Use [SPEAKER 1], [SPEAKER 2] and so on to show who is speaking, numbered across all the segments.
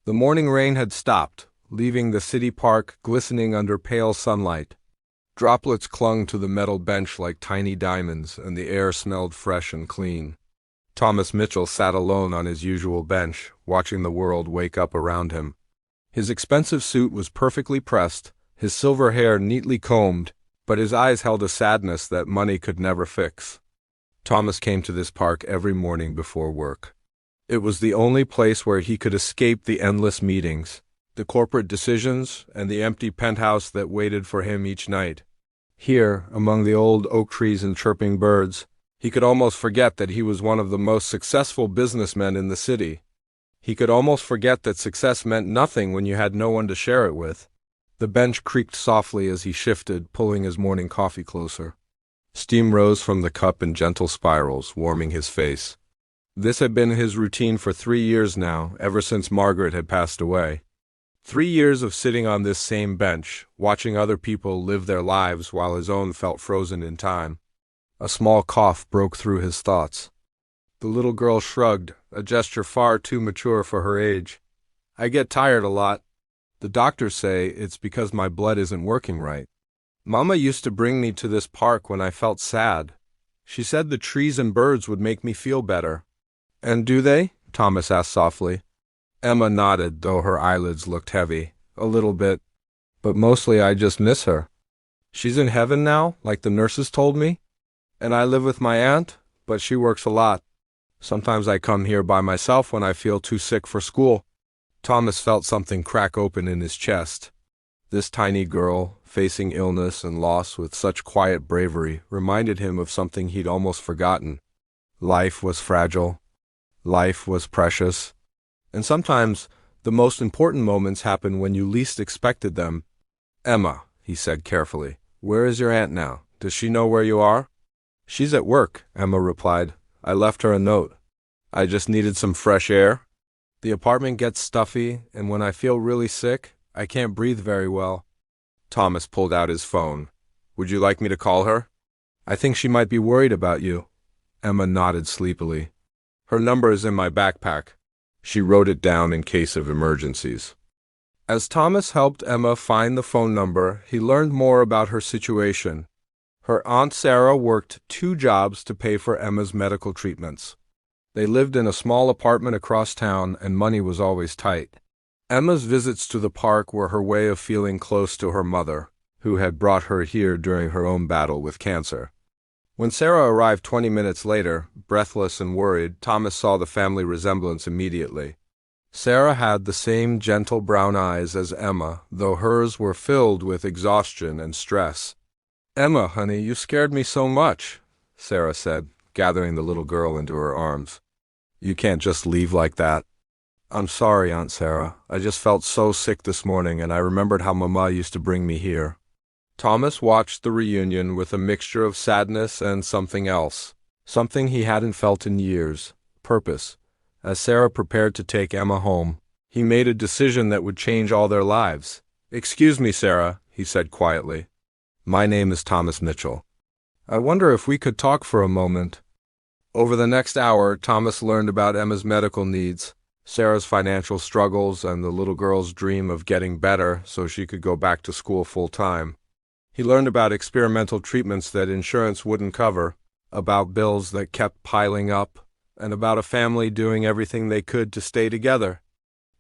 [SPEAKER 1] The morning rain had stopped, leaving the city park glistening under pale sunlight. Droplets clung to the metal bench like tiny diamonds, and the air smelled fresh and clean. Thomas Mitchell sat alone on his usual bench, watching the world wake up around him. His expensive suit was perfectly pressed, his silver hair neatly combed, but his eyes held a sadness that money could never fix. Thomas came to this park every morning before work. It was the only place where he could escape the endless meetings, the corporate decisions, and the empty penthouse that waited for him each night. Here, among the old oak trees and chirping birds, he could almost forget that he was one of the most successful businessmen in the city. He could almost forget that success meant nothing when you had no one to share it with. The bench creaked softly as he shifted, pulling his morning coffee closer. Steam rose from the cup in gentle spirals, warming his face. This had been his routine for 3 years now, ever since Margaret had passed away. 3 years of sitting on this same bench, watching other people live their lives while his own felt frozen in time. A small cough broke through his thoughts. The little girl shrugged, a gesture far too mature for her age. "I get tired a lot. The doctors say it's because my blood isn't working right. Mama used to bring me to this park when I felt sad. She said the trees and birds would make me feel better." "And do they?" Thomas asked softly. Emma nodded, though her eyelids looked heavy. "A little bit. But mostly I just miss her. She's in heaven now, like the nurses told me. And I live with my aunt, but she works a lot. Sometimes I come here by myself when I feel too sick for school." Thomas felt something crack open in his chest. This tiny girl, facing illness and loss with such quiet bravery, reminded him of something he'd almost forgotten. Life was fragile. Life was precious. And sometimes the most important moments happen when you least expected them. "Emma," he said carefully, "where is your aunt now? Does she know where you are?" "She's at work," Emma replied. "I left her a note. I just needed some fresh air. The apartment gets stuffy, and when I feel really sick, I can't breathe very well." Thomas pulled out his phone. "Would you like me to call her?" "I think she might be worried about you." Emma nodded sleepily. "Her number is in my backpack." She wrote it down in case of emergencies. As Thomas helped Emma find the phone number, he learned more about her situation. Her Aunt Sarah worked 2 jobs to pay for Emma's medical treatments. They lived in a small apartment across town, and money was always tight. Emma's visits to the park were her way of feeling close to her mother, who had brought her here during her own battle with cancer. When Sarah arrived 20 minutes later, breathless and worried, Thomas saw the family resemblance immediately. Sarah had the same gentle brown eyes as Emma, though hers were filled with exhaustion and stress. "Emma, honey, you scared me so much," Sarah said, gathering the little girl into her arms. "You can't just leave like that." "I'm sorry, Aunt Sarah. I just felt so sick this morning, and I remembered how Mama used to bring me here." Thomas watched the reunion with a mixture of sadness and something else, something he hadn't felt in years: purpose. As Sarah prepared to take Emma home, he made a decision that would change all their lives. "Excuse me, Sarah," he said quietly. "My name is Thomas Mitchell. I wonder if we could talk for a moment." Over the next hour, Thomas learned about Emma's medical needs, Sarah's financial struggles, and the little girl's dream of getting better so she could go back to school full-time. He learned about experimental treatments that insurance wouldn't cover, about bills that kept piling up, and about a family doing everything they could to stay together.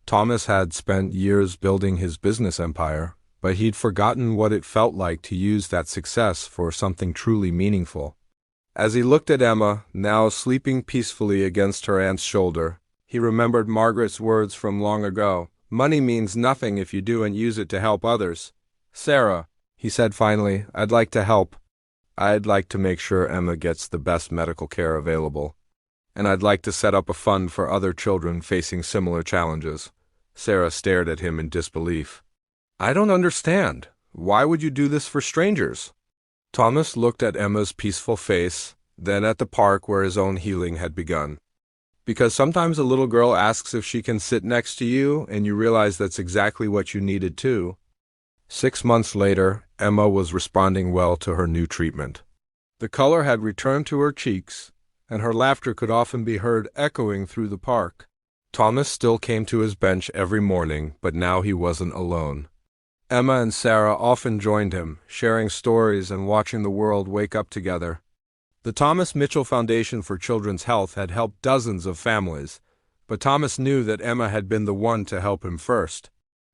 [SPEAKER 1] Thomas had spent years building his business empire, but he'd forgotten what it felt like to use that success for something truly meaningful. As he looked at Emma, now sleeping peacefully against her aunt's shoulder, he remembered Margaret's words from long ago. "Money means nothing if you don't use it to help others." "Sarah," he said finally, "I'd like to help. I'd like to make sure Emma gets the best medical care available. And I'd like to set up a fund for other children facing similar challenges." Sarah stared at him in disbelief. "I don't understand. Why would you do this for strangers?" Thomas looked at Emma's peaceful face, then at the park where his own healing had begun. "Because sometimes a little girl asks if she can sit next to you, and you realize that's exactly what you needed too." 6 months later, Emma was responding well to her new treatment. The color had returned to her cheeks, and her laughter could often be heard echoing through the park. Thomas still came to his bench every morning, but now he wasn't alone. Emma and Sarah often joined him, sharing stories and watching the world wake up together. The Thomas Mitchell Foundation for Children's Health had helped dozens of families, but Thomas knew that Emma had been the one to help him first.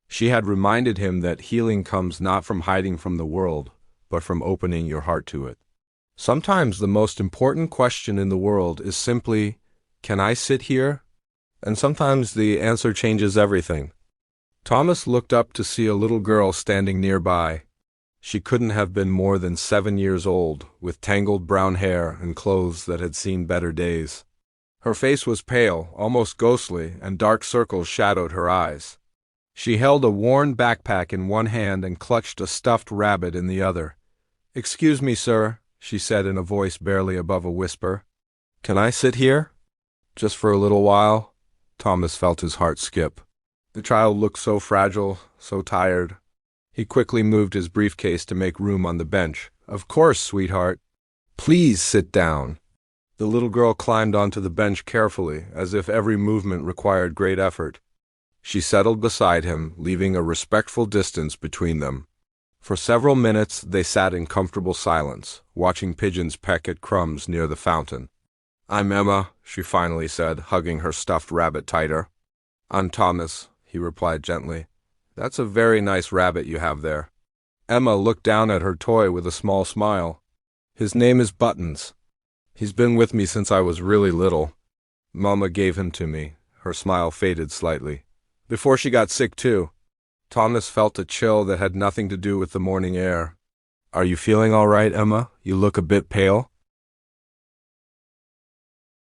[SPEAKER 1] She had reminded him that healing comes not from hiding from the world, but from opening your heart to it. Sometimes the most important question in the world is simply, "Can I sit here?" And sometimes the answer changes everything. Thomas looked up to see a little girl standing nearby. She couldn't have been more than 7 years old, with tangled brown hair and clothes that had seen better days. Her face was pale, almost ghostly, and dark circles shadowed her eyes. She held a worn backpack in one hand and clutched a stuffed rabbit in the other. "Excuse me, sir," she said in a voice barely above a whisper. "Can I sit here? Just for a little while?" Thomas felt his heart skip. The child looked so fragile, so tired. He quickly moved his briefcase to make room on the bench. "Of course, sweetheart. Please sit down." The little girl climbed onto the bench carefully, as if every movement required great effort. She settled beside him, leaving a respectful distance between them. For several minutes they sat in comfortable silence, watching pigeons peck at crumbs near the fountain. "I'm Emma," she finally said, hugging her stuffed rabbit tighter. "I'm Thomas," he replied gently. "That's a very nice rabbit you have there." Emma looked down at her toy with a small smile. "His name is Buttons. He's been with me since I was really little. Mama gave him to me." Her smile faded slightly. "Before she got sick, too." Thomas felt a chill that had nothing to do with the morning air. "Are you feeling all right, Emma? You look a bit pale."